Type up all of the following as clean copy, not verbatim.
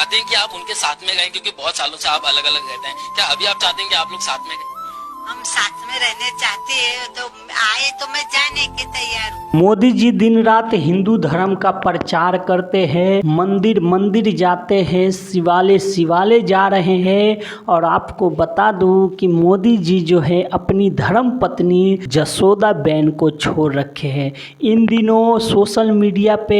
चाहते हैं कि आप उनके साथ में रहें, क्योंकि बहुत सालों से आप अलग अलग रहते हैं, क्या अभी आप चाहते हैं कि आप लोग साथ में रहें? हम साथ में रहने चाहते हैं, तो आए तो मैं जाने के तैयार हूँ। मोदी जी दिन रात हिंदू धर्म का प्रचार करते हैं, मंदिर मंदिर जाते हैं, शिवालय शिवालय जा रहे हैं। और आपको बता दूं कि मोदी जी जो है अपनी धर्म पत्नी जसोदाबेन को छोड़ रखे हैं। इन दिनों सोशल मीडिया पे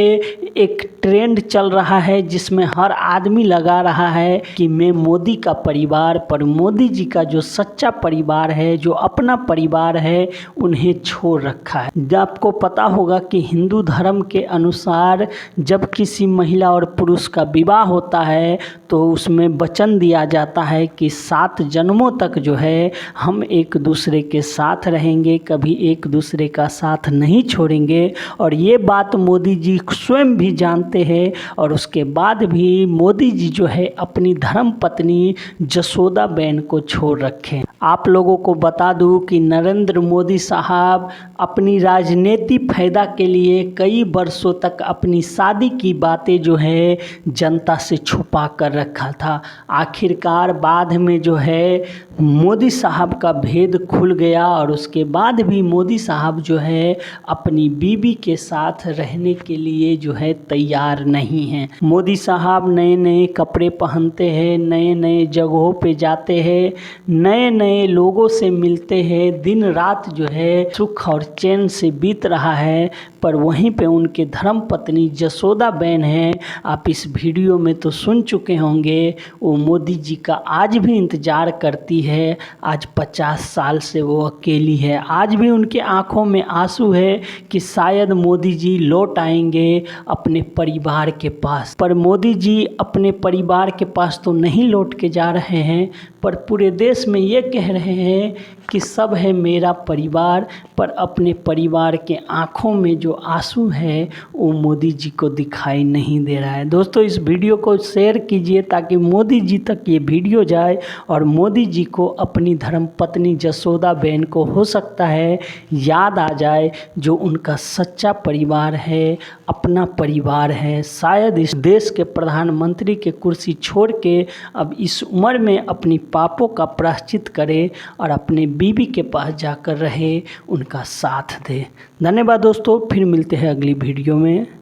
एक ट्रेंड चल रहा है जिसमें हर आदमी लगा रहा है कि मैं मोदी का परिवार पर, मोदी जी का जो सच्चा परिवार है, जो अपना परिवार है, उन्हें छोड़ रखा है। आपको पता होगा कि हिंदू धर्म के अनुसार जब किसी महिला और पुरुष का विवाह होता है तो उसमें वचन दिया जाता है कि 7 जन्मों तक जो है हम एक दूसरे के साथ रहेंगे, कभी एक दूसरे का साथ नहीं छोड़ेंगे। और ये बात मोदी जी स्वयं भी जानते हैं, और उसके बाद भी मोदी जी जो है अपनी धर्म पत्नी जसोदाबेन को छोड़ रखे। आप लोगों को बता दूं कि नरेंद्र मोदी साहब अपनी राजनीतिक फ़ायदा के लिए कई वर्षों तक अपनी शादी की बातें जो है जनता से छुपा कर रखा था। आखिरकार बाद में जो है मोदी साहब का भेद खुल गया, और उसके बाद भी मोदी साहब जो है अपनी बीवी के साथ रहने के लिए जो है तैयार नहीं हैं। मोदी साहब नए नए कपड़े पहनते हैं, नए नए जगहों पे जाते हैं, नए नए लोगों से मिलते हैं, दिन रात जो है सुख और चैन से बीत रहा है। पर वहीं पे उनके धर्म पत्नी जसोदाबेन है। आप इस वीडियो में तो सुन चुके होंगे, वो मोदी जी का आज भी इंतज़ार करती है। आज 50 साल से वो अकेली है। आज भी उनके आंखों में आंसू है कि शायद मोदी जी लौट आएंगे अपने परिवार के पास। पर मोदी जी अपने परिवार के पास तो नहीं लौट के जा रहे हैं, पर पूरे देश में ये कह रहे हैं कि सब है मेरा परिवार। पर अपने परिवार के आंखों में जो आंसू है वो मोदी जी को दिखाई नहीं दे रहा है। दोस्तों, इस वीडियो को शेयर कीजिए ताकि मोदी जी तक ये वीडियो जाए और मोदी जी को अपनी धर्म पत्नी जसोदाबेन को हो सकता है याद आ जाए, जो उनका सच्चा परिवार है, अपना परिवार है। शायद इस देश के प्रधानमंत्री के कुर्सी छोड़ के अब इस उम्र में अपनी पापों का प्रायश्चित करे और अपने बीवी के पास जाकर रहे, उनका साथ दे। धन्यवाद दोस्तों, फिर मिलते हैं अगली वीडियो में।